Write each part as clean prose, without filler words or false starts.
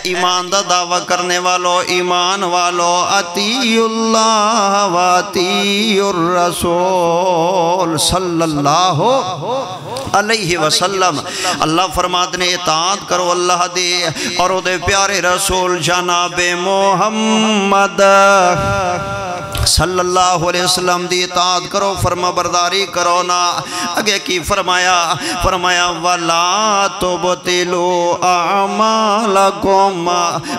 ایمان دا دعویٰ کرنے والو ایمان والو اطیعوا اللہ و اطیعوا الرسول صلی اللہ علیہ وسلم اللہ فرماتے ہیں اطاعت کرو اللہ دی اور او دے پیارے رسول جناب محمد صلی اللہ علیہ وسلم دی اطاعت کرو فرما برداری کرو نا اگے کی فرمایا وَلَا تُبْتِلُوا أَعْمَالَكُمْ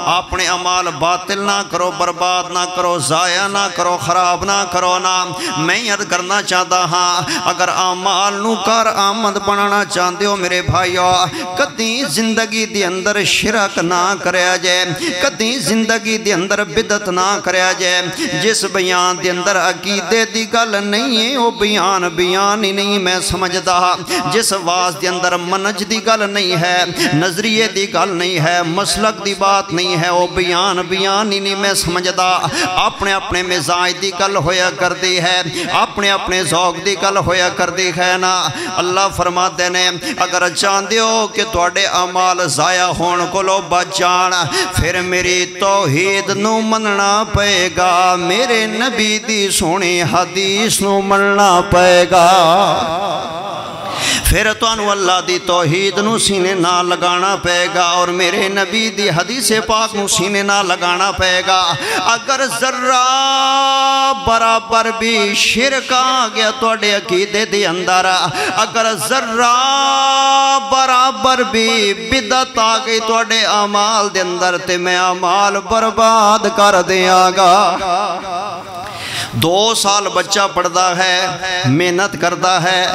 اپنے اعمال باطل نہ کرو برباد نہ کرو ضائع نہ کرو خراب نہ کرو نا میں یاد کرنا چاہتا ہاں اگر اعمال نو کر آمد بنانا چاہتے ہو میرے بھائیو کدی زندگی دی اندر شرک نہ کریا جائے کدی زندگی دی اندر بدعت نہ کریا جائے جس بیان دی اندر عقیدے دی گل نہیں ہے وہ بیان ہی نہیں میں سمجھدا جس واز دی اندر منج دی گل نہیں ہے نظریے دی گل نہیں ہے مسلک دی بات نہیں ہے وہ بیان ہی نہیں میں سمجھدا اپنے مزاج دی گل ہویا کر دی ہے اپنے ذوق دی گل ہویا کر دی ہے نا اللہ فرماتے نے اگر چاہتے ہو کہ تواڈے اعمال ضائع ہون کو لو بچ جان پھر میری توحید نو مننا پئے گا میرے نبی دی سونی حدیث نو مننا پئے گا پھر توانو اللہ دی توحید نو سینے نہ لگانا پے گا اور میرے نبی دی حدیث پاک نو سینے نہ لگانا پے گا اگر ذرہ برابر بھی شرک آ گیا توڑے عقیدے دی اندر اگر ذرہ برابر بھی بدعت آ گئی توڑے اعمال دے اندر تے میں اعمال برباد کر دیاں گا 2 سال بچہ پڑھتا ہے محنت کرتا ہے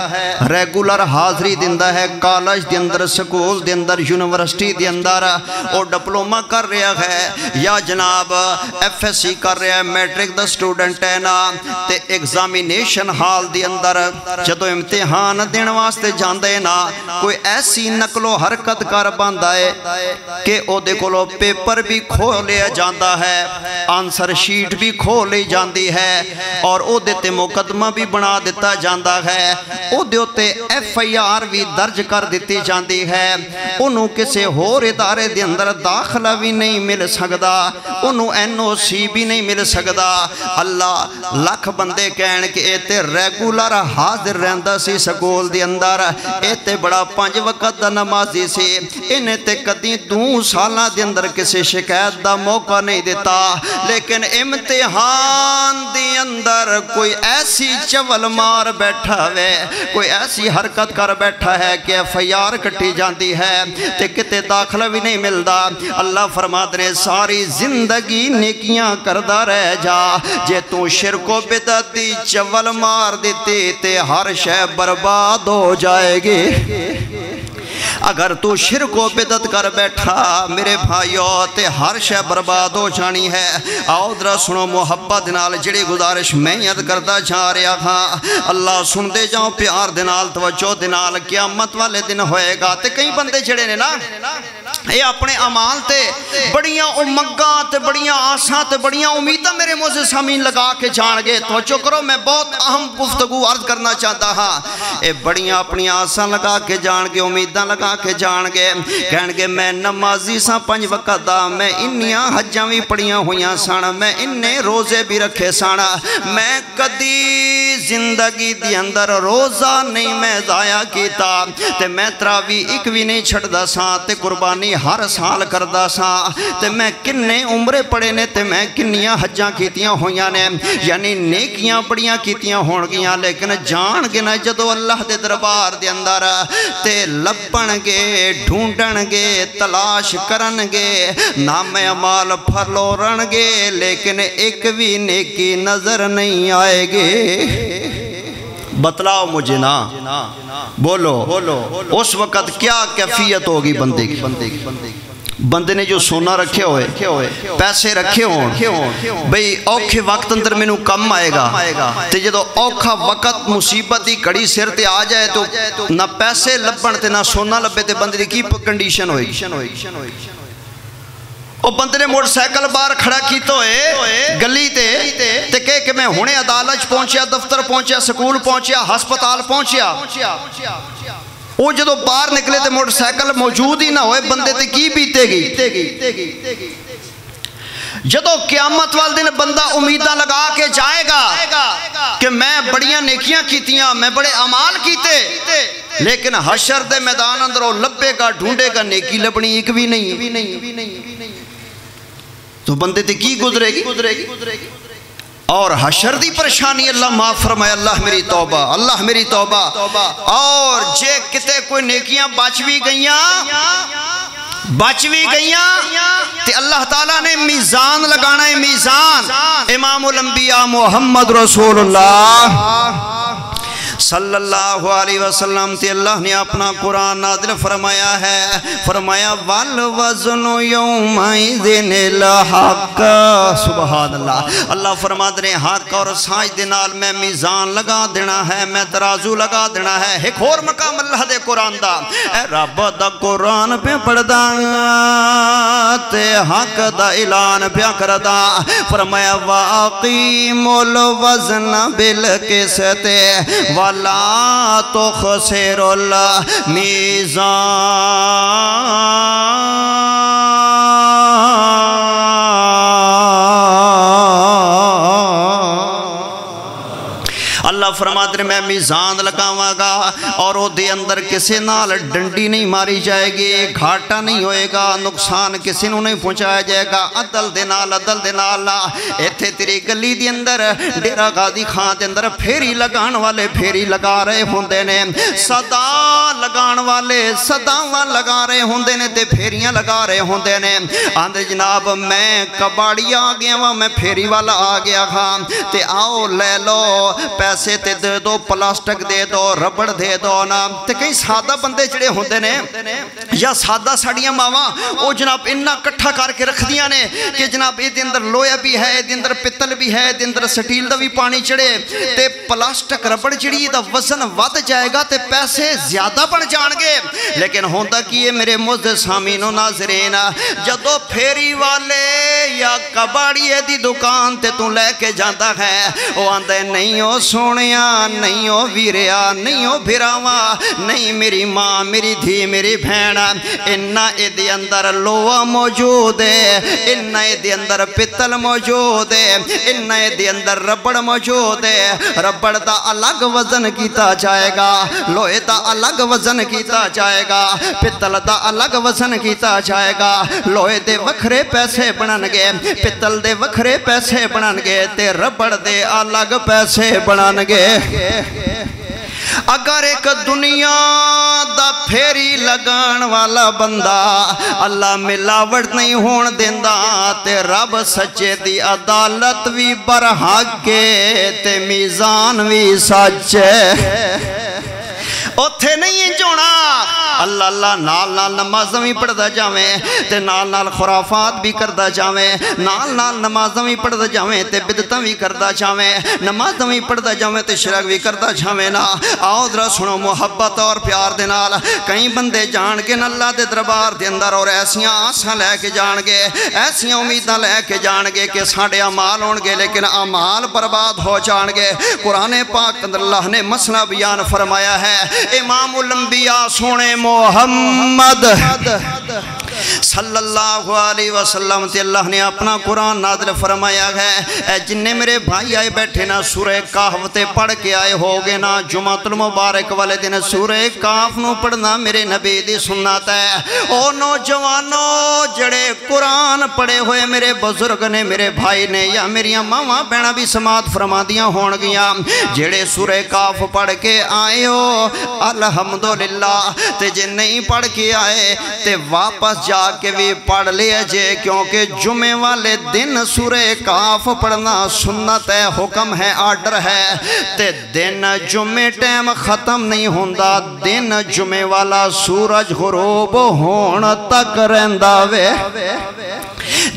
ریگولر حاضری دیندہ ہے کالج دی اندر سکول دی اندر یونیورسٹی دی اندر اور ڈپلومہ کر رہا ہے یا جناب ایف ایس سی کر رہا ہے میٹرک دا سٹوڈنٹ ہے نا تے ایگزامینیشن حال دی اندر جدو امتحان دین واسطے جاندے نا کوئی ایسی نقل و حرکت کر باندھا ہے کہ او دے کولو پیپر بھی کھو لیا جاندہ ہے آنسر شیٹ بھی کھو لی جاندی ہے اور او دیتے مقدمہ بھی بنا دیتا جاندہ ہے او دیتے ایف آئی آر بھی درج کر دیتی جاندی ہے انہوں کسے ہور ادارے دے اندر داخلہ بھی نہیں مل سکدا انہوں این او سی بھی نہیں مل سکدا اللہ لاکھ بندے کہن کہ ایتے ریگولر حاضر رہندہ سی سکول دی اندر ایتے بڑا 5 وقت دا نمازی سی انہیں تے کدی 2 سالہ دی اندر کسے شکایت دا موقع نہیں دیتا لیکن امتحان دی اندر کوئی ایسی چول مار بیٹھا ہے کوئی ایسی حرکت کر بیٹھا ہے کہ ایف آئی آر کٹی جاندی ہے تے کتے داخلہ بھی نہیں ملدا اللہ فرماتے ہیں ساری زندگی نیکیاں کردہ رہ جا جے تو شرک و بدعت دی چول مار دیتی تے ہر شے برباد ہو جائے گی اگر تو شرک و بدعت کر بیٹھا میرے بھائیو تے ہر شے برباد ہو جانی ہے آؤ درہ سنو محبت دنال جڑی گزارش میں یاد کردہ جا رہا تھا اللہ سن دے جاؤں پیار دنال توجہ دنال قیامت والے دن ہوئے گا تے کئی بندے جڑے نے نا یہ اپنے عمال تے بڑیاں امگاں تے بڑیاں آساں تے بڑیاں امیدہ میرے موزے سامین لگا کے جان گے توجہ کرو میں بہت اہم گفتگو عرض کرنا چاہتا ہاں اے بڑیاں اپنی آساں لگا کے جان گے امیدہ لگا کے جان گے کہن گے میں نمازی ساں 5 وقت دا میں انیاں حجاں بھی پڑیاں ہویاں سانا میں انہیں روزے بھی رکھے سانا میں کدی زندگی دی اندر روزہ نہیں میں ضائع کیتا تے میں تراوی ایک بھی نہیں چھڑ دا ساں تے قربانی ہر سال کردہ ساں تے میں کنے عمرے پڑے نے تے میں کنیاں حجاں کیتیاں ہویاں نے یعنی نیکیاں بڑیاں کیتیاں ہون گیاں لیکن جان گے نا جدو اللہ دے دربار دے اندر تے لپن گے ڈھونڈن گے تلاش کرن گے نام عمال پھرلورن گے لیکن ایک بھی نیکی نظر نہیں آئے گے بتلاؤ مجھے نا بولو اس وقت کیا کیفیت ہوگی بندے کی بندے نے جو سونا رکھے ہوئے پیسے رکھے ہوں بھئی اوکھے وقت اندر میں نو کم آئے گا تے جدو اوکھا وقت مصیبت دی کڑی سر تے آ جائے تو نہ پیسے لبن تے نہ سونا لبے تے بندے دی کی کنڈیشن ہوئی او بندے نے موٹر سائیکل بار کھڑا کی تو گلی تے کہ میں ہونے عدالت پہنچیا دفتر پہنچیا سکول پہنچیا ہسپتال پہنچیا وہ جدو باہر نکلے تے موٹر سائیکل موجود ہی نہ ہوئے بندے تے کی بیتے گی جدو قیامت والے دن بندہ امیدہ لگا کے جائے گا کہ میں بڑیاں نیکیاں کیتیاں میں بڑے عمال کیتے لیکن حشر دے میدان اندر لبے گا ڈھونڈے گا نیکی لبنی ایک بھی نہیں تو بندے تے کی گزرے گی اور حشر دی پریشانی اللہ معاف فرمائے اللہ میری توبہ اور جے کتے کوئی نیکیاں بچ بھی گئیاں تے اللہ تعالیٰ نے میزان لگانا ہے میزان امام الانبیاء محمد رسول اللہ صلی اللہ علیہ وسلم تے اللہ نے اپنا قرآن نازل فرمایا ہے فرمایا والوزن یومئذن الحق سبحان اللہ اللہ فرماتے ہیں حق اور سچ دے نال میں میزان لگا دینا ہے میں ترازو لگا دینا ہے ایک اور مقام اللہ دے قرآن دا اے رب دا قرآن پہ پڑھدا تے حق دا اعلان پہ کردا فرمایا واقیموا الوزن بالقسط وَلَا تُخْسِرُ الْمِيزَانَ اللہ فرماتے ہیں میں میزان لگاواں گا اور وہ دے اندر کسی نال ڈنڈی نہیں ماری جائے گی گھاٹا نہیں ہوئے گا نقصان کسی نو نہیں پہنچایا جائے گا عدل دے نال ایتھے تیری گلی دے اندر ڈیرا غازی خان دے اندر پھیری لگان والے پھیری لگا رہے ہوندے نے صدا لگان والے صداواں لگا رہے ہوندے نے تے پھیریاں لگا رہے ہوندے نے آندے جناب میں کباڑی آ گیا ہاں میں پھیری والا آ گیا ہاں تے آؤ لے لو پیسے تے دے دو پلاسٹک دے دو ربڑ دے دو نا تے کئی سادہ بندے جڑے ہوندے نے یا سادہ ساڑیاں ماواں او جناب انہا کٹھا کر کے رکھ دیاں نے کہ جناب اے دے اندر لویا بھی ہے دے اندر پتل بھی ہے دے اندر سٹیل دا بھی پانی چڑے تے پلاسٹک ربڑ جڑی دا وزن ود جائے گا تے پیسے زیادہ بڑھ جان گے لیکن ہوندہ کیے میرے معزز سامعین و ناظرین جدو پھیری والے یا کباڑی دی دکان تے تو لے کے جاندا ہے وہ آندے نہیں ہو سونیا نہیں ہو ویریا نہیں ہو بھراوا نہیں میری ماں میری دھی میری بھین انہا ایدی اندر لوہ موجود ہے انہا ایدی اندر پتل موجود ہے انہا ایدی اندر ربڑ موجود ہے ربڑ دا الگ وزن کیتا جائے گا لوہے دا الگ وزن کیتا جائے گا پتل دا الگ وزن کیتا جائے گا لوہے دے وکھرے پیسے بنن گے پتل دے وکھرے پیسے بنن گے تے ربڑ دے الگ پیسے بنن گے اگر ایک دنیا دا پھیری لگان والا بندہ اللہ ملاوٹ نہیں ہون دیندہ تے رب سچے دی عدالت وی برحق کے تے میزان وی سچے اوتھے نہیں جونا اللہ اللہ نال نال نمازاں بھی پڑھدا جاویں تے نال نال خرافات بھی کردا جاویں نال نال نمازاں بھی پڑھدا جاویں تے بدعتاں بھی کردا جاویں نمازاں بھی پڑھدا جاویں تے شرک بھی کردا جاویں نا آؤ ذرا سنو محبت اور پیار دے نال کئی بندے جان کے اللہ دے دربار دے اندر اور ایسیاں آساں لے کے جان گے ایسیاں امیداں لے کے جان گے کہ ساڈے اعمال ہون گے لیکن اعمال برباد ہو جان گے قرآن پاک اندر اللہ نے مسئلہ بیان فرمایا ہے امام الانبیاء سونے محمد صلی اللہ علیہ وسلم تے اللہ نے اپنا قرآن نازل فرمایا ہے اے جننے میرے بھائی آئے بیٹھے نا سورہ کہف تے پڑھ کے آئے ہوگے نا جمعہ المبارک والے دن سورہ کہف نو پڑھنا میرے نبی دی سنت ہے او نوجوانوں جڑے قرآن پڑھے ہوئے میرے بزرگ نے میرے بھائی نے یا میری ماما بہنا بھی سماعت فرما دیاں ہون گیا جڑے سورہ کہف پڑھ کے آئے ہو الحمدللہ تے جن نہیں پڑھ کے آئے تے واپس جا کے بھی پڑھ لیا جے کیونکہ جمعے والے دن سورہ کہف پڑھنا سنت ہے حکم ہے آرڈر ہے تے دن جمعے ٹائم ختم نہیں ہوندہ دن جمعے والا سورج غروب ہون تک رہندہ وے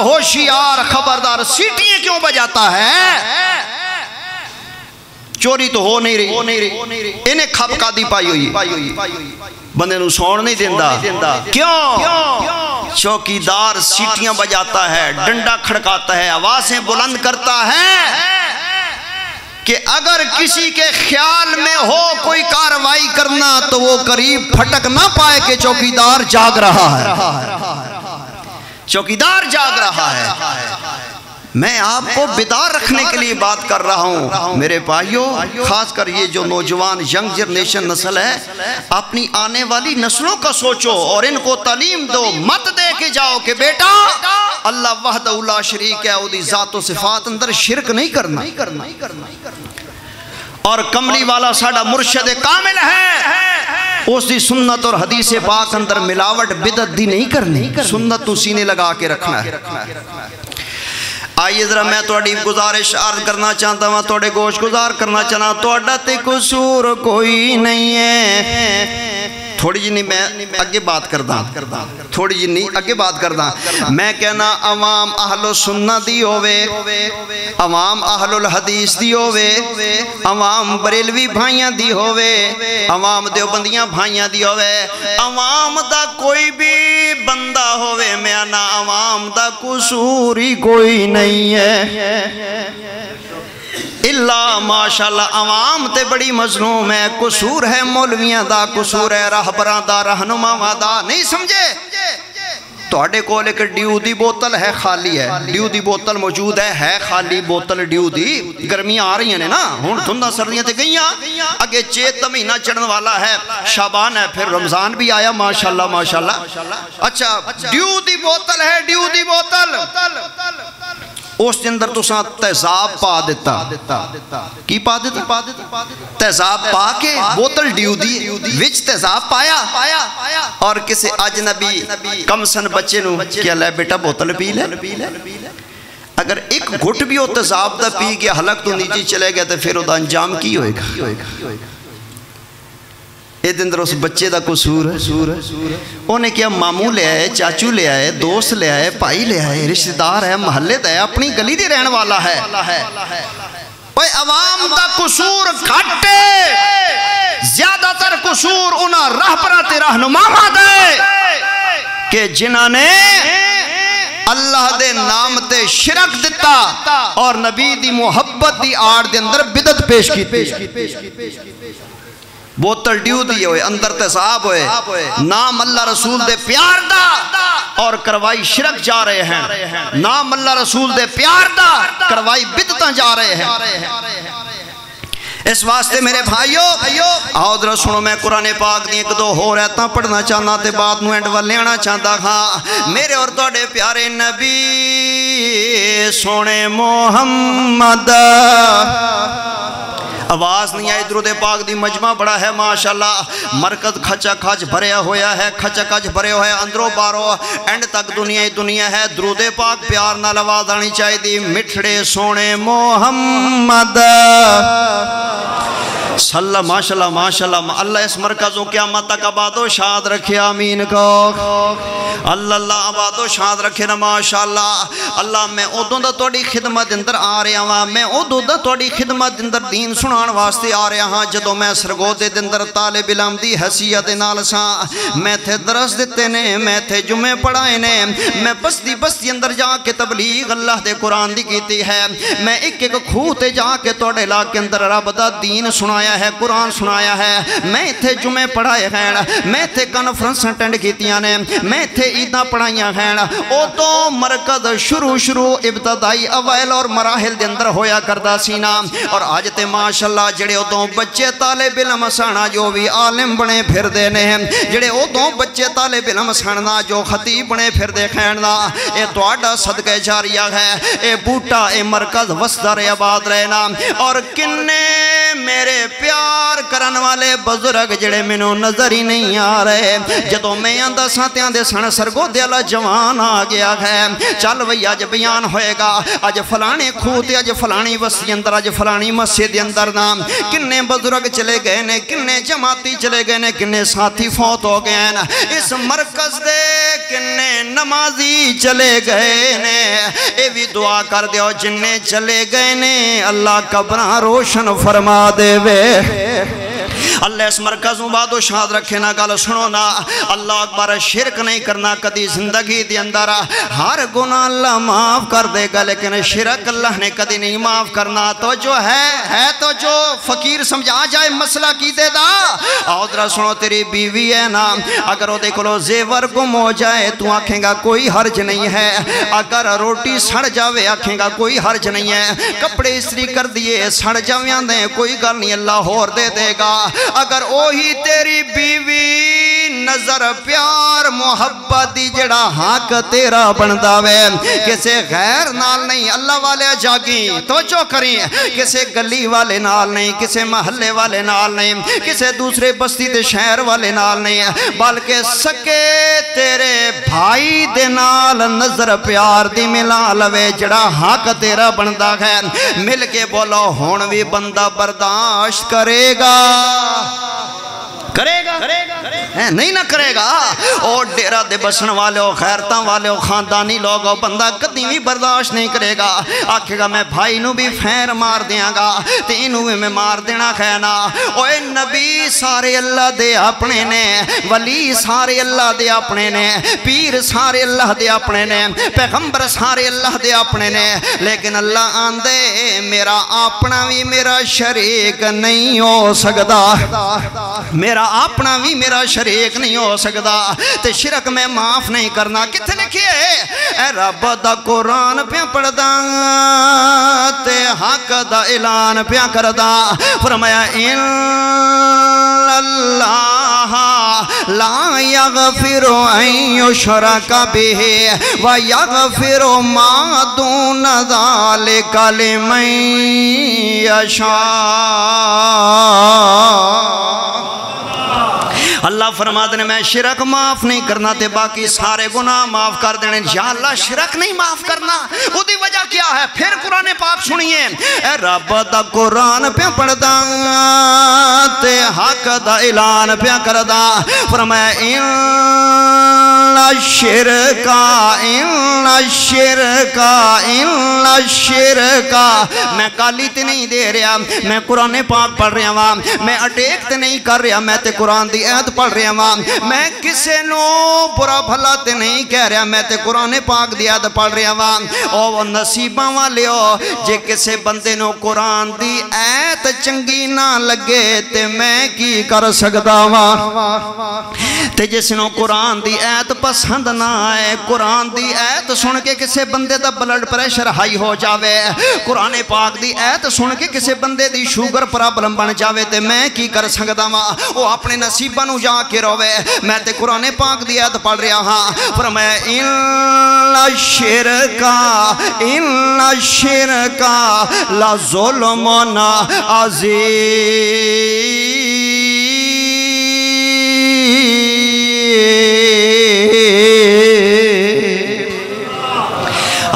ہوشیار خبردار سیٹیاں کیوں بجاتا ہے؟ چوری تو ہو نہیں رہی، انہیں کھپکا دی پائی ہوئی، بندے نو سون نہیں دیندہ۔ کیوں؟ چوکیدار سیٹیاں بجاتا ہے، ڈنڈا کھڑکاتا ہے، آوازیں بلند کرتا ہے کہ اگر کسی کے خیال میں ہو کوئی کارروائی کرنا تو وہ قریب پھٹک نہ پائے کہ چوکیدار جاگ رہا ہے، چوکیدار جاگ رہا ہے۔ میں آپ کو بیدار رکھنے کے لیے بات کر رہا ہوں میرے بھائیوں، خاص کر یہ جو نوجوان ینگ جنریشن نسل ہے، اپنی آنے والی نسلوں کا سوچو اور ان کو تعلیم دو، مت دے کے جاؤ کہ بیٹا اللہ وحدہ لا شریک ہے، وہ دی ذات و صفات اندر شرک نہیں کرنا، اور کملی والا ساڑا مرشد کامل ہے، اس دی سنت اور حدیث پاک اندر ملاوٹ بدعت دی نہیں کرنی، سنت تو سینے لگا کے رکھنا ہے۔ آئیے ذرا میں توڑی گزارش عرض کرنا چاہتا ہوں، توڑے گوش گزار کرنا چاہنا، توڑا تے قصور کوئی نہیں ہے۔ تھوڑی جی نہیں میں اگے بات کردہ، تھوڑی جی نہیں اگے بات کردہ، میں کہنا عوام اہل سنت دی ہووے، عوام اہل الحدیث دی ہووے، عوام بریلوی بھائیاں دی ہووے، عوام دیوبندیاں بھائیاں دی ہووے، عوام دا کوئی بھی بندہ ہووے، میں نا عوام دا قصور ہی کوئی نہیں ہے اللہ ماشاءاللہ۔ عوام تے بڑی مظلوم ہے، قصور ہے مولویاں دا، قصور ہے رہبراں دا، رہنماواں دا، نہیں سمجھے؟ توڑے کو لے کر ڈیو دی بوتل ہے خالی ہے، ڈیو دی بوتل موجود ہے خالی بوتل ڈیو دی، گرمیاں آ رہی ہیں نا، ہون دھندہ سردیاں تے گئیاں، اگے چیت مہینہ چڑھن والا ہے، شابان ہے، پھر رمضان بھی آیا ماشاءاللہ ماشاءاللہ۔ اچھا ڈیو دی بوتل ہے، ڈیو دی بوتل، اس اندر تو ساتھ تیزاب پا دیتا، کی پا دیتا؟ تیزاب پا کے بوتل ڈیو دی وچ تیزاب پایا، اور کسی اجنبی کمسن بچے نو کیا لے بیٹا بوتل پی لے، اگر ایک گھٹ بھی ہو تیزاب دا پی گیا حلق تو نیچے چلے گئے تو پھر وہ دا انجام کی ہوئے گا؟ ایک اندر اس بچے دا قصور ہے، انہیں کیا ماموں لے آئے، چاچو لے آئے، دوست لے آئے، پائی لے آئے، رشتہ دار ہے، محلے دا ہے، اپنی گلی دی رہن والا ہے۔ اوہ عوام دا قصور گھٹے، زیادہ تر قصور انہا رہبرات رہنماواں دے کہ جنہاں نے اللہ دے نام تے شرک دیتا اور نبی دی محبت دی آڑ دے اندر بدعت پیش کی۔ بوتل ڈیو دی ہوئے، اندر تیزاب ہوئے، نام اللہ رسول دے پیار دا اور کروائی شرک جا رہے ہیں، نام اللہ رسول دے پیار دا کروائی بدعتاں جا رہے ہیں۔ اس واسطے میرے بھائیو آؤ ذرا سنو، میں قرآن پاک دی ایک دو ہو رہتا پڑھنا چاہنا تے بعد نو اینڈ والے آنا چاہتا ہاں۔ میرے اور توڑے پیارے نبی سونے محمد، آواز نہیں آئی، درود پاک دی مجمع بڑا ہے ماشاءاللہ، مرکز کھچا کھچ بھریا ہویا ہے، کھچا کھچ بھرے ہویا ہے، اندروں بارو اینڈ تک دنیا ہی دنیا ہے، درود پاک پیار نہ آواز آنی چاہی دی، مٹھڑے سونے محمد صلی اللہ ماشاءاللہ ماشاءاللہ۔ اللہ اس مرکزوں قیامت تک آباد و شاد رکھے، آمین کو اللہ آباد و شاد رکھے نا ماشاءاللہ۔ اللہ میں ادھوں دا توڑی خدمت اندر آ رہا ہاں، میں ادھوں دا توڑی خدمت اندر دین سنان واسطے آ رہا ہاں، جدو میں سرگودے اندر طالب علم دی حیثیت نال ساں، میں تھے درس دیتے نے، میں تھے جمعے پڑھائے نے، میں بستی اندر جا کے تبلیغ اللہ دے قرآن دی کیتی ہے، میں ایک کھوتے جا کے توڑے لاکے اندر رب دا دین سنایا ہے، قرآن سنایا ہے، میں تھے جمعے پڑھائے ہیں، میں تھے کنفرنس اٹینڈ کیتیاں نے، میں تھے عیداں پڑھائیاں ہیں، او تو مرکز شروع ابتدائی اوائل اور مراحل دے اندر ہویا کردہ سینا، اور آج تے ماشاءاللہ جڑے او تو بچے طالب علم سانا جو بھی عالم بنے پھر دینے ہیں، جڑے او تو بچے طالب علم سانا جو خطیب بنے پھر دے خیرنا، اے توڑا صدقہ جاریہ ہے، اے بوٹا اے مرکز وسدر آباد رہنا، اور کنے میرے پیار کرن والے بزرگ جڑے مینوں نظر ہی نہیں آ رہے جدوں میں آندا ساتیاں دے سن سرگو دے والا جوان آ گیا ہے چل بھئی اج بیان ہوئے گا اج فلانے کھوہ تے اج فلانی بستی اندر اج فلانی مسجد دے اندر نام کنے بزرگ چلے گئے نے کنے جماعتی چلے گئے نے کنے ساتھی فوت ہو گئے ہیں اس مرکز دے کنے نمازی چلے گئے نے اے بھی دعا کر دیو جننے چلے گئے نے اللہ قبراں روشن فرما دے وے اللہ اس مرکز بعد و شاد رکھے نا گل سنو نا اللہ اکبر شرک نہیں کرنا کدی زندگی دی اندر ہر گناہ اللہ معاف کر دے گا لیکن شرک اللہ نے کدی نہیں معاف کرنا تو جو ہے تو جو فقیر سمجھا جائے مسئلہ کی دے دا آدھرہ سنو تیری بیوی ہے نا اگر وہ دیکھو لو زیور گم ہو جائے تو آنکھیں گا کوئی حرج نہیں ہے اگر روٹی سڑ جاوے آنکھیں گا کوئی حرج نہیں ہے کپڑے استری کر دیے سڑ جاویاں دیں کوئی گل نہیں اللہ اور دے دے گا اگر اوہی تیری بیوی نظر پیار محبت دی جڑا حق تیرا بنداوے کسے غیر نال نہیں اللہ والے جاگی توجہ کریں کسے گلی والے نال نہیں کسے محلے والے نال نہیں کسے دوسرے بستی دے شہر والے نال نہیں بلکہ سکے تیرے بھائی دے نال نظر پیار دی ملا لوے جڑا حق تیرا بندہ ہے مل کے بولو ہون بھی بندہ برداشت کرے گا نہیں نہ کرے گا اور ڈیرہ دے بسن والے ہو خیرتاں والے ہو خاندانی لوگ ہو بندہ کدی بھی برداشت نہیں کرے گا آکھے گا میں بھائی نو بھی فیر مار دیاں گا تینو بھی میں مار دینا خینا اوے نبی سارے اللہ دے اپنے نے ولی سارے اللہ دے اپنے نے پیر سارے اللہ دے اپنے نے پیغمبر سارے اللہ دے اپنے نے لیکن اللہ آندے میرا اپنا بھی میرا شریک نہیں ہو سکتا میرا اپنا بھی میرا شریک نہیں ہو سکتا تے شرک میں معاف نہیں کرنا کتنے لکھئے اے رب دا قرآن پہ پڑھ دا تے حق دا اعلان پہ کر دا فرمایا ان اللہ لا یغفر ان یشرک بہ ویغفر ما دون ذالک لمن یشاء اللہ فرماتے ہیں میں شرک معاف نہیں کرنا تے باقی سارے گناہ معاف کر دینے یا اللہ شرک نہیں معاف کرنا وہ دی وجہ کیا ہے پھر قرآن پاک سنیے اے رب دا قرآن پہ پڑھ دا تے حق دا اعلان پہ کر دا فرمایا میں کالی تے نہیں دے رہا میں قرآن پاک پڑھ رہا ہاں میں اٹیک تے نہیں کر رہا میں تے قرآن دی عید پڑھ رہا ہاں میں کسے نو برا بھلا تے نہیں کہہ رہا میں تے قرآن پاک دی عید پڑھ رہا ہاں او نصیباں والے ہو جے کسے بندے نو قرآن دی عید چنگی نہ لگے تے میں کی کر سکتا ہاں تے جس نو قرآن دی عید پسند نہ آئے قرآن دی عید سن کے کسے بندے دا بلڈ پریشر ہائی ہو جاوے قرآن پاک دی عید سن کے کسے بندے دی شوگر پرابلم بن جاوے تے میں کی کر سکتا ہاں وہ اپنے نصیبہ نو جا کے روے میں تے قرآن پاک دی عید پڑھ رہا ہاں فرمایا ان الشرک لظلم عظیم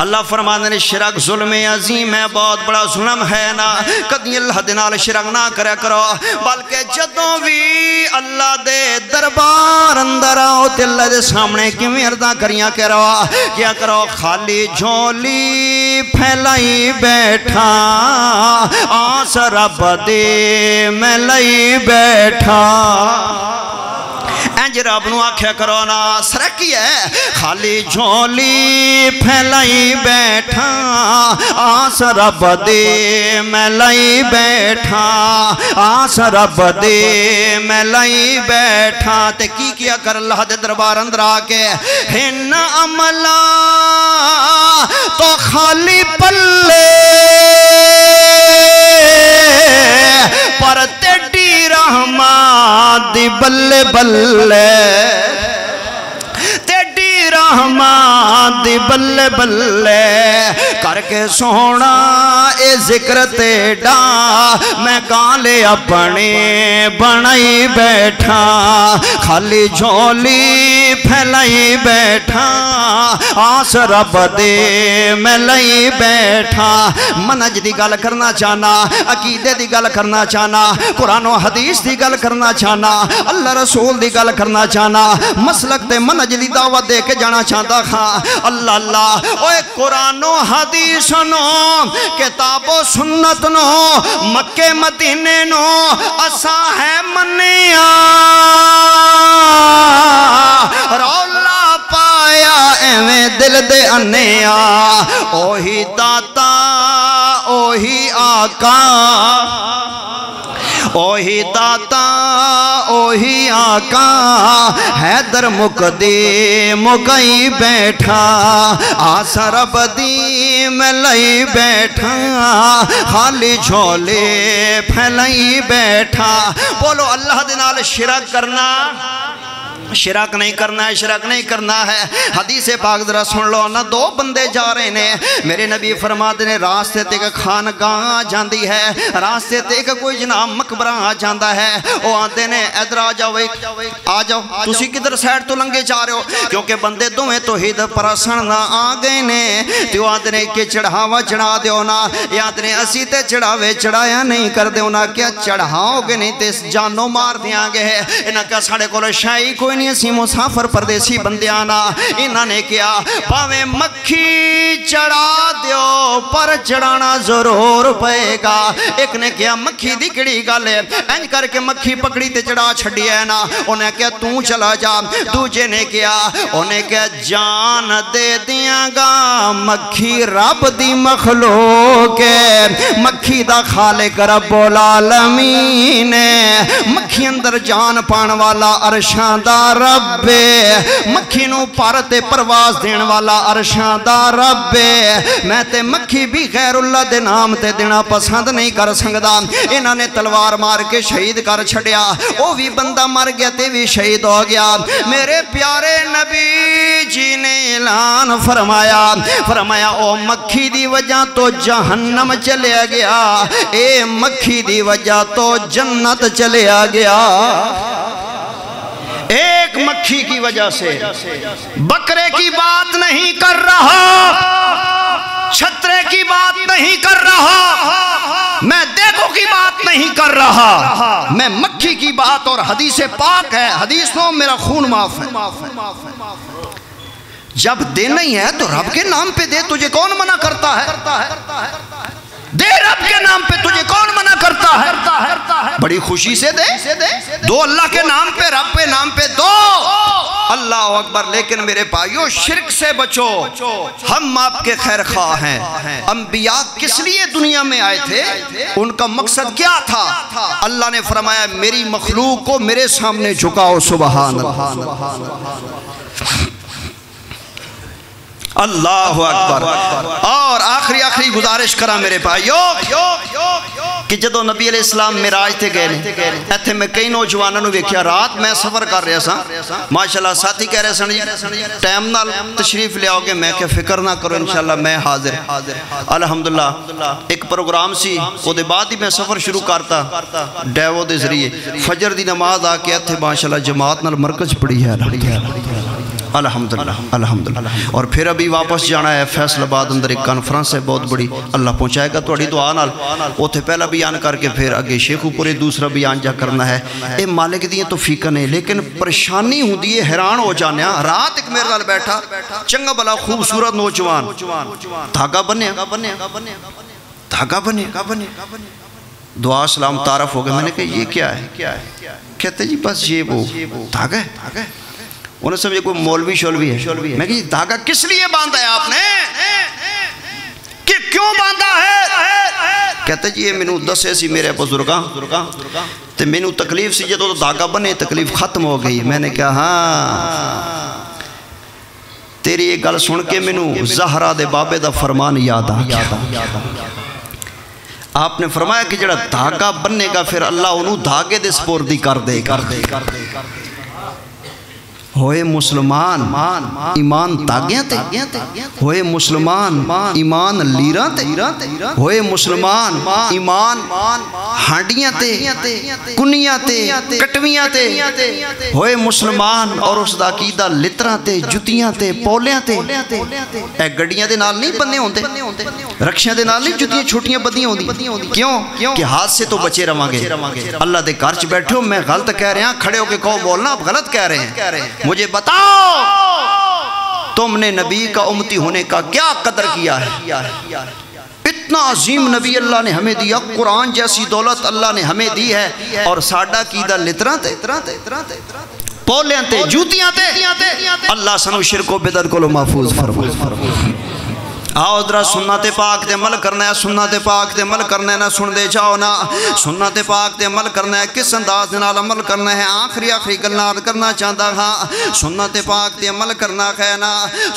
اللہ فرمانے نے شرک ظلم عظیم ہے بہت بڑا ظلم ہے نا کدی اللہ دنال شرک نہ کرے کرو بلکہ جدوں بھی اللہ دے دربار اندر آؤ تے اللہ دے سامنے کیویں عرضاں کریاں کرو کیا کرو خالی جھولی پھیلائی بیٹھا آس رب دے میں لئی بیٹھا انج رب نو آکھیا کرو نا سرکی ہے خالی جھولی پھیلائی بیٹھا آس رب دے میں لائی بیٹھا آس رب دے میں لائی بیٹھا تے کی کیا کر اللہ دے دربار اندر آکے ہن عملہ تو خالی پلے پر تیڈی رحمت دی بلے بلے تیڈی رحمت رحمان دی بلے بلے کر کے سونا اے ذکر تیڑا میں کالے اپنے بنائی بیٹھا خالی جھولی پھیلائی بیٹھا آس رب دے میں لئی بیٹھا منج دی گل کرنا چاہنا عقیدے دی گل کرنا چاہنا قرآن و حدیث دی گل کرنا چاہنا اللہ رسول دی گل کرنا چاہنا مسلک تے منج دی دعوت دے کے جانا چاہتا خواہ اللہ اللہ اوے قرآن و حدیث نو کتاب و سنت نو مکے مدینے نو اسا ہے منیا رولا پایا ایویں دل دے انیا اوہی داتا اوہی آقا اوہی داتا اوہی آقا حیدر مقدی مکئی بیٹھا آسا رب دی میں لئی بیٹھا خالی جھولے پھیلائی بیٹھا بولو اللہ دے نال شرک کرنا شرک نہیں کرنا ہے شرک نہیں کرنا ہے حدیث پاک ذرا سن لو نا دو بندے جا رہے ہیں میرے نبی فرماتے ہیں راستے تے ایک خانگاہ جاندی ہے راستے تے ایک کوئی جناب مقبرہ آ جاندہ ہے وہ آتے ہیں ادھر آ جاؤ تسی کدھر سائڈ تو لنگے جا رہے ہو کیونکہ بندے دویں توحید پرسن نہ آ گئے نے تو آتے ہیں کہ چڑھاوا چڑھا دیو نا یا آتے ہیں اسی تے چڑھاوے چڑھایا نہیں کر دیو نا کیا چڑھاؤ گے نہیں تے جانو مار دیا گے ہے انہاں کیا ساڑے کو شاہی کوئی اسی مسافر پردیسی بندیانا انہاں نے کیا پاویں مکھی چڑھا دیو پر چڑھانا ضرور پئے گا ایک نے کیا مکھی دی کڑی گالے انج کر کے مکھی پکڑی تے چڑھا چھڑی ہے نا انہیں کیا تو چلا جا دوجے نے کیا انہیں کیا جان دے دیاں گا مکھی رب دی مخلوق ہے مکھی دا خالق رب العالمین مکھی اندر جان پان والا عرشاں دا رب مکھی نو پارتے پرواز دین والا عرشاں دا رب میں تے مکھی بھی غیر اللہ دے نام تے دینا پسند نہیں کر سکدا انہاں نے تلوار مار کے شہید کر چھڑیا وہ بھی بندہ مر گیا تے بھی شہید ہو گیا میرے پیارے نبی جی نے اعلان فرمایا او مکھی دی وجہ تو جہنم چلے گیا اے مکھی دی وجہ تو جنت چلے گیا ایک مکھی کی وجہ سے بکرے کی بات نہیں کر رہا چھترے کی بات نہیں کر رہا میں دیکھو کی بات نہیں کر رہا میں مکھی کی بات اور حدیث پاک ہے حدیث نو میرا خون معاف ہے جب دینا ہی ہے تو رب کے نام پہ دے تجھے کون منع کرتا ہے دے رب کے نام پہ تجھے کون منع کرتا ہے بڑی خوشی سے دے دو اللہ کے نام پہ رب پہ نام پہ دو اللہ اکبر لیکن میرے بھائیو شرک سے بچو ہم آپ کے خیر خواہ ہیں انبیاء کس لیے دنیا میں آئے تھے ان کا مقصد کیا تھا اللہ نے فرمایا میری مخلوق کو میرے سامنے جھکاؤ سبحان اللہ اکبر اور آخری گزارش کرا میرے بھائیو کہ جدو نبی علیہ السلام معراج تے گئے ایتھے میں کئی نوجوانوں نے دیکھیا رات میں سفر کر رہا سا ماشاءاللہ ساتھی کہہ رہے سن ٹائم نال تشریف لے آؤ گے میں کہ فکر نہ کرو انشاءاللہ میں حاضر الحمدللہ ایک پروگرام سی وہ دے بعد ہی میں سفر شروع کرتا ڈیوو دے ذریعے فجر دی نماز آ کے ایتھے ماشاءاللہ جماعت نال مرکز پڑھی ہے الحمدللہ اور پھر ابھی واپس جانا ہے فیصل آباد اندر ایک کانفرنس ہے بہت بڑی اللہ پہنچائے گا تو دعا نال اوتھے پہلا بیان کر کے پھر اگے شیخو پورے دوسرا بیان جا کرنا ہے اے مالک دیئے تو فیقہ نہیں لیکن پریشانی ہوں دیئے حیران ہو جانے رات ایک میرے نال بیٹھا چنگا بلا خوبصورت نوجوان دھاگا بنے دعا سلام تعارف ہو گئے میں نے کہا یہ کیا ہے کہتے جی بس یہ وہ دھاگا ہے انہیں سمجھے کوئی مولوی شولوی ہے میں کہا یہ دھاگا کس لیے باندھا ہے آپ نے کہ کیوں باندھا ہے کہتے جی یہ میں دسے سی میرے بزرگاں تے میں تکلیف سی جدو دھاگا بنے تکلیف ختم ہو گئی میں نے کہا ہاں تیری یہ گل سن کے میں زہرا دے بابے دا فرمان یاد آ گیا آپ نے فرمایا کہ جڑا دھاگا بننے گا پھر اللہ انہوں دھاگے دے سپوردی کر دے گا ہوئے مسلمان ایمان تاگیاں تے، ہوئے مسلمان ایمان لیراں تے، ہوئے مسلمان ایمان ہانڈیاں تے، کنیاں تے، کٹویاں تے، ہوئے مسلمان اور اس دا عقیدہ لتراں تے، جتیاں تے، پولیاں تے۔ اے گڑیاں دے نال نہیں بننے ہوندے، رکشیاں دے نال نہیں جتیاں چھوٹیاں بدیاں ہوندی، کیوں کہ ہاتھ سے تو بچے رواں گے۔ اللہ دے گھر چ بیٹھے ہو، میں غلط کہہ رہے ہیں، کھڑے ہو کے کہو بولنا آپ غلط کہہ رہے ہیں، مجھے بتاؤ تم نے نبی کا امتی ہونے کا کیا قدر کیا ہے؟ اتنا عظیم نبی اللہ نے ہمیں دیا، قرآن جیسی دولت اللہ نے ہمیں دی ہے، اور ساڈا قیدہ لتراں تے، پولیاں تے، جوتیاں تے۔ اللہ سنو شرک و بدعت کو محفوظ فرمائے۔ آؤ ذرا سنت پاک تے عمل کرنا ہے، سنت پاک تے عمل کرنا ہے، نہ سن دے جاؤ نا، سنت پاک تے عمل کرنا ہے، کس انداز نال عمل کرنا ہے۔ آخری گلاں کرنا چاہتا ہاں، سنت پاک تے عمل کرنا ہے نا،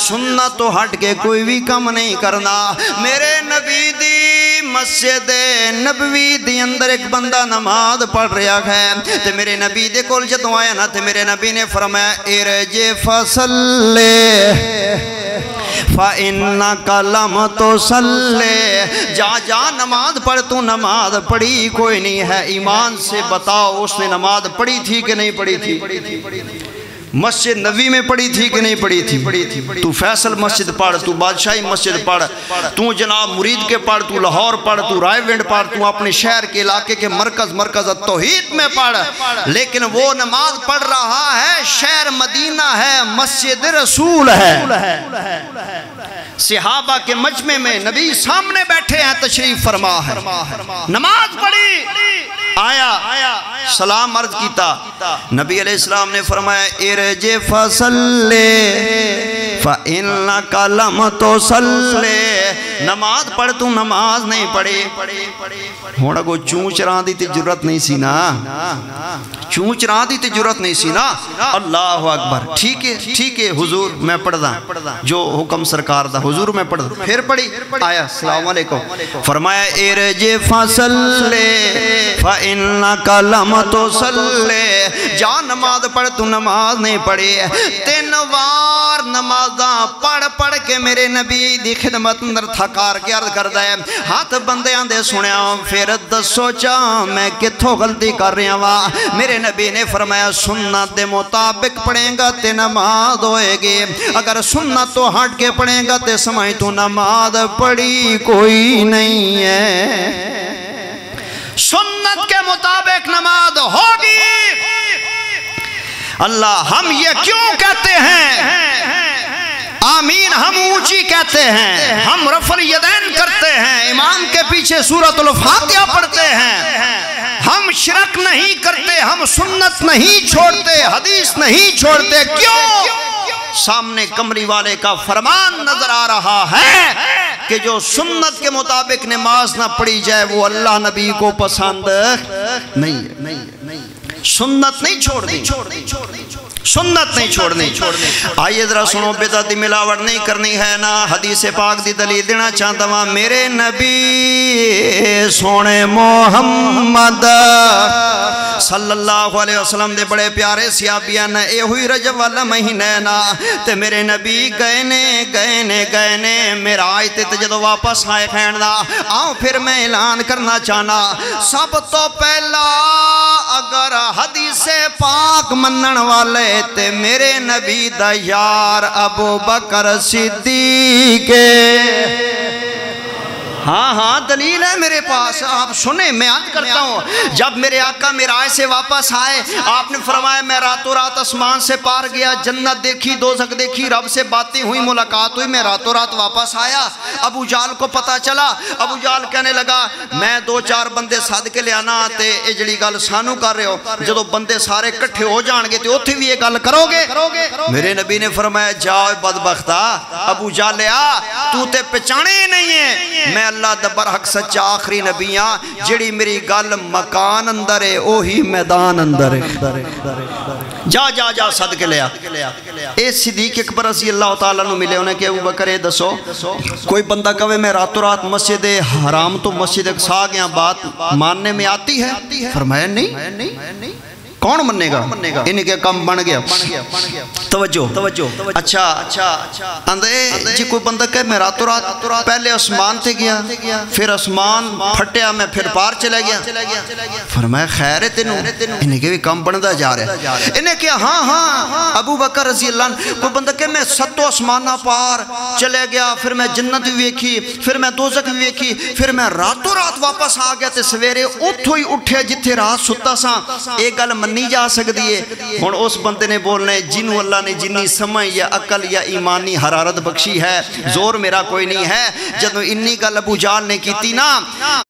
سنت تو ہٹ کے کوئی بھی کم نہیں کرنا۔ میرے نبی دی مسجد نبوی دی اندر ایک بندہ نماز پڑھ رہا ہے، تے میرے نبی دے کول جدوں آیا نا، تے میرے نبی نے فرمایا ارجع فصلی فَإِنَّكَ لَمْ تُصَلِّ، جا نماز پڑھ، تو نماز پڑھی کوئی نہیں ہے۔ ایمان سے بتاؤ اس نے نماز پڑھی تھی کہ نہیں پڑھی تھی؟ مسجد نبوی میں پڑھی تھی کہ نہیں پڑھی تھی؟ تو فیصل مسجد پڑھ، تو بادشاہی مسجد پڑھ، تو جناب مرید کے پڑھ، تو لاہور پڑھ، تو رائے ونڈ پڑھ، تو اپنے شہر کے علاقے کے مرکز التوحید میں پڑھ، لیکن وہ نماز پڑھ رہا ہے، شہر مدینہ ہے، مسجد رسول ہے، صحابہ کے مجمع میں نبی سامنے بیٹھے ہیں، تشریف فرما ہے، نماز پڑھی، آیا سلام عرض کیتا، نبی علیہ السلام نے فرمایا ارجع فصلی فَإِنَّكَ لَمْ تُصَلِّ، نماز پڑھ، تو نماز نہیں پڑھی۔ ہونا کو چونچ ران دی تے جرت نہیں سی نا، چونچ ران دی تے جرت نہیں سی نا۔ اللہ اکبر، ٹھیک ہے حضور میں پڑھ دا، جو حکم سرکار دا حضور میں پڑھ دا، پھر پڑھی، آیا السلام علیکم، فرمایا ارجع فصلی فَإِنَّكَ لَمْ تُصَلِّ، جا نماز پڑھ، تو نماز نہیں پڑھی۔ 3 وار نمازاں پڑھ کے میرے نبی دی خدمت اندر تھکار کے عرض کردہ ہے، ہاتھ بندیاں دے سنیا، پھر دسو چاہ میں کتھوں غلطی کر رہا ہوں۔ میرے نبی نے فرمایا سنت دے مطابق پڑھیں گا تے نماز ہوئے گی، اگر سنت تو ہٹ کے پڑھیں گا تے سمجھ تو نماز پڑھی کوئی نہیں ہے۔ سنت کے مطابق نماز ہوگی۔ اللہ ہم یہ کیوں کہتے ہیں؟ آمین ہم اونچی کہتے ہیں، ہم رفع الیدین کرتے ہیں، امام کے پیچھے سورۃ الفاتحہ پڑھتے ہیں، ہم شرک نہیں کرتے، ہم سنت نہیں چھوڑتے، حدیث نہیں چھوڑتے، کیوں؟ سامنے کمری والے کا فرمان نظر آ رہا ہے کہ جو سنت کے مطابق نماز نہ پڑھی جائے وہ اللہ نبی کو پسند نہیں ہے۔ سنت نہیں چھوڑنی، سنت نہیں چھوڑنی۔ آئیے ذرا سنو، بدعت دی ملاوٹ نہیں کرنی ہے نا، حدیث پاک دی دلیل دینا چاہتا ہوں۔ میرے نبی سونے محمد صلی اللہ علیہ وسلم دے بڑے پیارے صحابیاں نے اے ہوئی رجب والا مہینے نا، تے میرے نبی گئے نے معراج تے جدوں واپس آئے کھین دا، آؤ پھر میں اعلان کرنا چاہنا، سب تو پہلا اگر حدیث پاک منن والے تے میرے نبی دا یار ابو بکر صدیق، ہاں دلیل ہے میرے پاس، آپ سنیں، میں عرض کرتا ہوں، جب میرے آقا معراج سے واپس آئے، آپ نے فرمایا میں راتوں رات آسمان سے پار گیا، جنت دیکھی، دوزخ دیکھی، رب سے باتیں ہوئی، ملاقات ہوئی، میں راتوں رات واپس آیا۔ ابو جال کو پتا چلا، ابو جال کہنے لگا میں 2-4 بندے ساتھ کے لے آنا، تے اے جڑی گل سانو کر رہے ہو، جدو بندے سارے کٹھے ہو جان گے تے اوتھے بھی یہ گل کرو گے؟ میرے نبی نے فرمایا جاؤ بدبختہ ابو جال آ، تو تے پہچانے ہی نہیں ہے، میں اللہ دبر حق سچا آخری نبیاں، جڑی میری گل مکان اندر ہے اوہی میدان اندر ہے، جا صدقے لیا۔ اے صدیق اکبر رضی اللہ تعالیٰ نو ملے، انہیں کہ ابو بکر دسو کوئی بندہ کہے میں راتوں رات مسجد حرام تو مسجد اقصی گیا، بات ماننے میں آتی ہے؟ فرمایا نہیں، کون منے گا انہیں کے کم بن گیا توجہ اچھا اندے جی کوئی بندہ کہ میں راتوں رات پہلے اسمان تے گیا پھر اسمان پھٹیا میں پھر پار چلے گیا فرمایا خیر ہے تینوں انہیں کے بھی کم بندہ جا رہے انہیں کیا ہاں ابو بکر رضی اللہ عنہ کوئی بندہ کہ میں ستو اسمانہ پار چلے گیا پھر میں جنت بھی ویکھی پھر میں دوزخ بھی ویکھی پھر میں راتوں رات واپس آ گیا تے سویرے اتھو ہی اٹھے جتھے رات ستا سا ایک گل منی جا سکتی ہے ہن اس بندے نے بولنے جنوں اللہ نے جنی سمجھ یا عقل یا ایمانی حرارت بخشی ہے زور میرا کوئی نہیں ہے جدوں انی گل ابو جہل نے کیتی نا